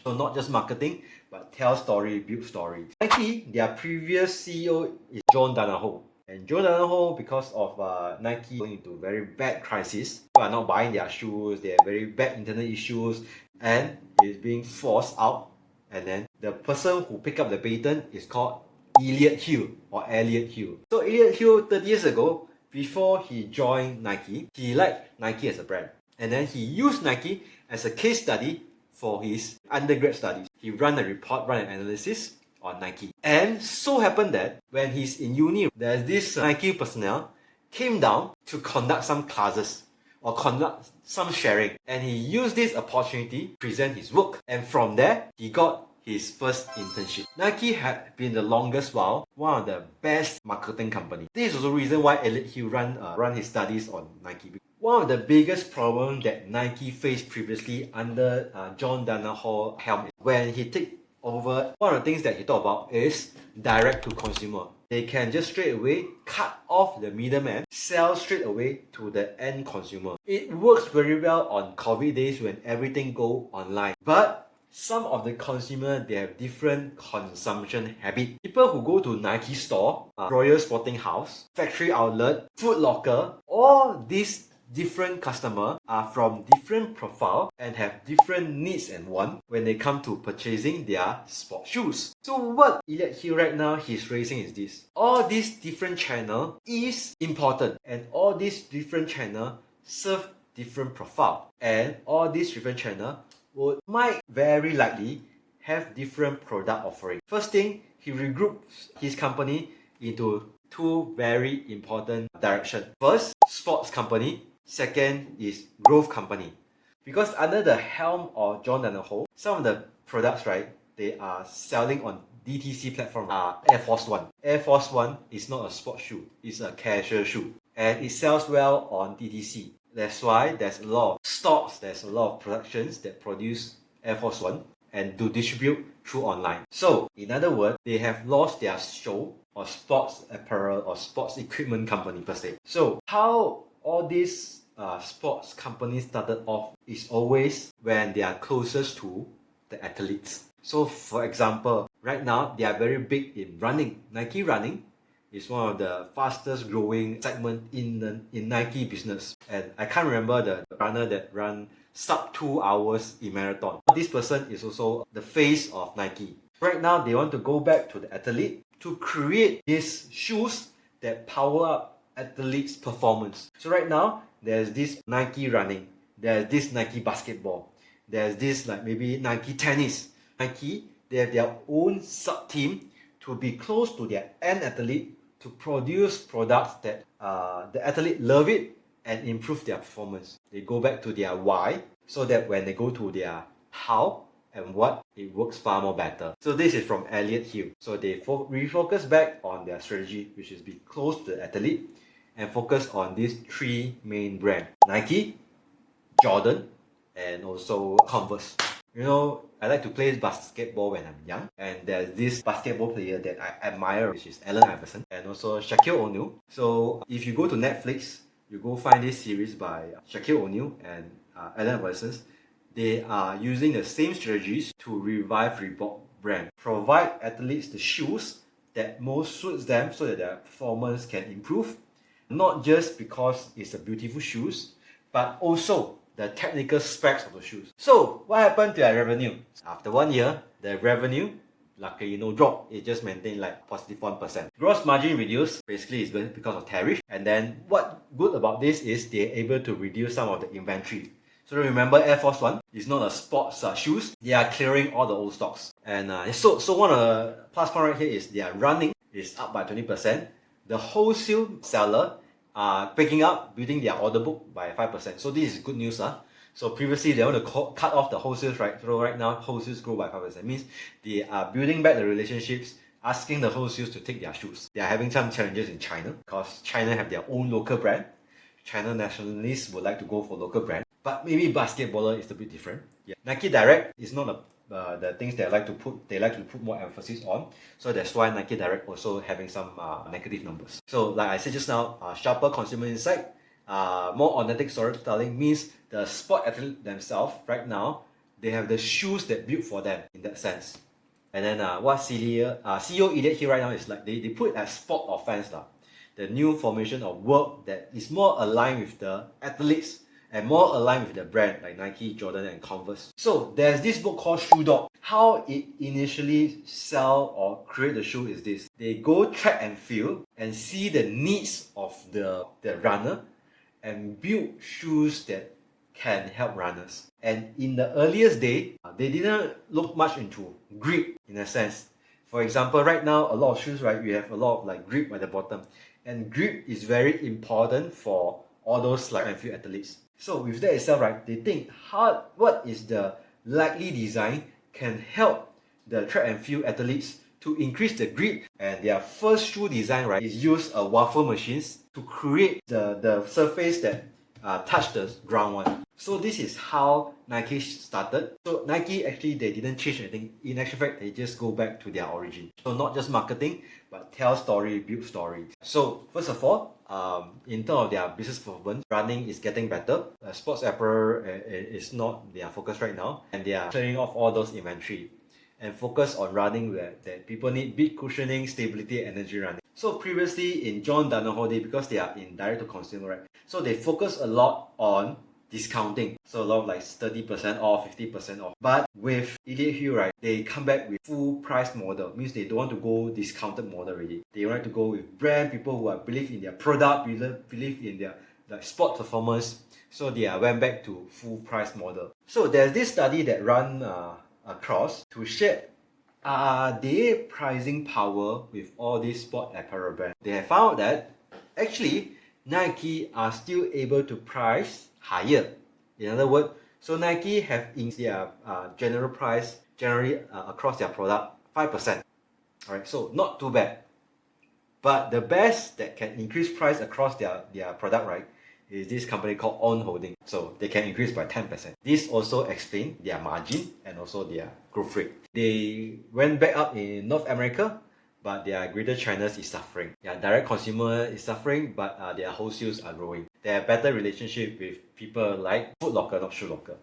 So not just marketing, but tell story, build story. Nike, their previous CEO is John Donahoe. And John Donahoe, because of Nike going into very bad crisis, people are not buying their shoes, they have very bad internet issues, and is being forced out. And then the person who picked up the baton is called Elliott Hill or Elliott Hill. So Elliott Hill, 30 years ago, before he joined Nike, he liked Nike as a brand. And then he used Nike as a case study for his undergrad studies. He ran a report, ran an analysis on Nike. And so happened that when he's in uni, there's this Nike personnel came down to conduct some classes or conduct some sharing. And he used this opportunity to present his work. And from there, he got his first internship. Nike had been the longest while one of the best marketing companies. This is also the reason why Elliott Hill run his studies on Nike. One of the biggest problems that Nike faced previously under John Donahoe helm, when he took over, one of the things that he talked about is direct to consumer. They can just straight away cut off the middleman, sell straight away to the end consumer. It works very well on COVID days when everything go online. But some of the consumer, they have different consumption habit. People who go to Nike store, Royal Sporting House, Factory Outlet, Foot Locker, all these different customers are from different profile and have different needs and wants when they come to purchasing their sport shoes. So what Elliott Hill right now he's raising is this. All these different channel is important, and all these different channel serve different profile, and all these different channel might very likely have different product offering. First thing, he regroups his company into two very important directions. First, sports company. Second is growth company. Because under the helm of John Donahoe, some of the products, right, they are selling on DTC platform are Air Force One. Air Force One is not a sports shoe, it's a casual shoe. And it sells well on DTC. That's why there's a lot of stocks, there's a lot of productions that produce Air Force One and do distribute through online. So, in other words, they have lost their show or sports apparel or sports equipment company per se. So, how all these sports companies started off is always when they are closest to the athletes. So, for example, right now they are very big in running. Nike running is one of the fastest growing segment in Nike business. And I can't remember the runner that ran sub 2 hours in marathon. This person is also the face of Nike. Right now, they want to go back to the athlete to create these shoes that power up athletes' performance. So right now, there's this Nike running, there's this Nike basketball, there's this like maybe Nike tennis. Nike, they have their own sub-team to be close to their end athlete to produce products that the athlete love it and improve their performance. They go back to their why so that when they go to their how and what, it works far more better. So this is from Elliott Hill. So they refocus back on their strategy, which is be close to the athlete and focus on these three main brands: Nike, Jordan, and also Converse. You know, I like to play basketball when I'm young, and there's this basketball player that I admire, which is Allen Iverson, and also Shaquille O'Neal. So if you go to Netflix, you go find this series by Shaquille O'Neal and Allen Iverson. They are using the same strategies to revive Reebok brand, provide athletes the shoes that most suits them so that their performance can improve. Not just because it's a beautiful shoes, but also the technical specs of the shoes. So what happened to their revenue? After 1 year, the revenue luckily no drop. It just maintained like positive 1%. Gross margin reduced, basically it's because of tariff. And then what good about this is they're able to reduce some of the inventory. So remember, Air Force One is not a sports shoes. They are clearing all the old stocks. And so one of the plus point right here is their running is up by 20%. The wholesale seller are picking up, building their order book by 5%. So this is good news. So previously they want to cut off the wholesales, right? So right now wholesales grow by 5%. It means they are building back the relationships, asking the wholesales to take their shoes. They are having some challenges in China because China have their own local brand. China nationalists would like to go for local brand. But maybe basketballer is a bit different. Yeah. Nike Direct is not the things they like to put more emphasis on. So that's why Nike Direct also having some negative numbers. So like I said just now, sharper consumer insight, more authentic storytelling means the sport athlete themselves right now They have the shoes that built for them in that sense. And then what CEO Elliott Hill right now is like, they put as sport offense lah. The new formation of work that is more aligned with the athletes and more aligned with the brand like Nike, Jordan and Converse. So there's this book called Shoe Dog. How it initially sell or create the shoe is this. They go track and field and see the needs of the runner and build shoes that can help runners. And in the earliest day, they didn't look much into grip in a sense. For example, right now, a lot of shoes, right, you have a lot of like grip at the bottom. And grip is very important for all those track and field athletes. So with that itself, right, they think what is the likely design can help the track and field athletes to increase the grip. And their first shoe design, right, is use a waffle machines to create the surface that touch the ground one. So this is how Nike started. So Nike actually, they didn't change anything. In actual fact, they just go back to their origin. So not just marketing, but tell story, build stories. So first of all, in terms of their business performance, running is getting better. Sports apparel is not their focus right now, and they are clearing off all those inventory and focus on running where that people need big cushioning, stability, energy running. So previously in John Danaher day, because they are in direct to consumer, right? So they focus a lot on discounting. So a lot of like 30% off, 50% off. But with Elliott Hill, right, they come back with full price model. Means they don't want to go discounted model already. They want to go with brand, people who are believe in their product, believe in their like sport performance. So they went back to full price model. So there's this study that run across to check, are they pricing power with all these sport apparel brands? They have found that actually Nike are still able to price higher. In other words, so Nike have in their general price generally across their product 5%. Alright, so not too bad. But the best that can increase price across their product, right, is this company called On Holding. So they can increase by 10%. This also explains their margin and also their growth rate. They went back up in North America, but their Greater China is suffering. Their direct consumer is suffering, but their wholesales are growing. They have better relationship with people like Foot Locker, not Shoe Locker.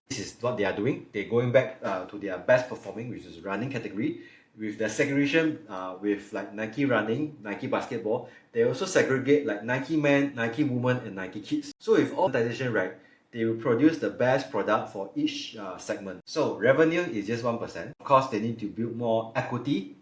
This is what they are doing. They're going back to their best performing, which is running category. With the segregation with like Nike running, Nike basketball, they also segregate like Nike men, Nike women and Nike kids. So with all monetization, right, they will produce the best product for each segment. So revenue is just 1%. Of course, they need to build more equity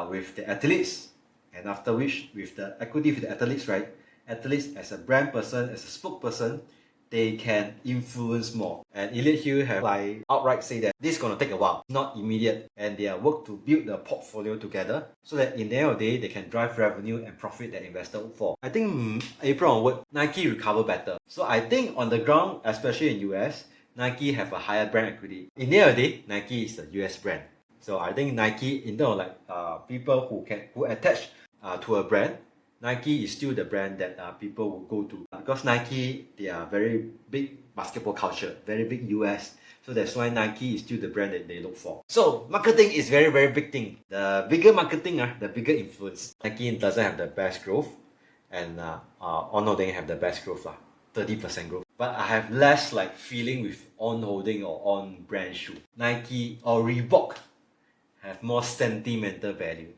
with the athletes, and after which with the equity with the athletes, right, athletes as a brand person, as a spokesperson, they can influence more. And Elliott Hill have like outright say that this is going to take a while, not immediate, and they are work to build the portfolio together so that in the end of the day, they can drive revenue and profit that investor look for. I think April onward, Nike recover better. So I think on the ground, especially in US, Nike have a higher brand equity. In the end of the day, Nike is a US brand. So I think Nike, in terms of like people who attach to a brand, Nike is still the brand that people will go to. Because Nike, they are very big basketball culture, very big US. So that's why Nike is still the brand that they look for. So marketing is very, very big thing. The bigger marketing, the bigger influence. Nike doesn't have the best growth, and On Holding have the best growth, 30% growth. But I have less like feeling with On Holding or On brand shoe. Nike or Reebok have more sentimental value.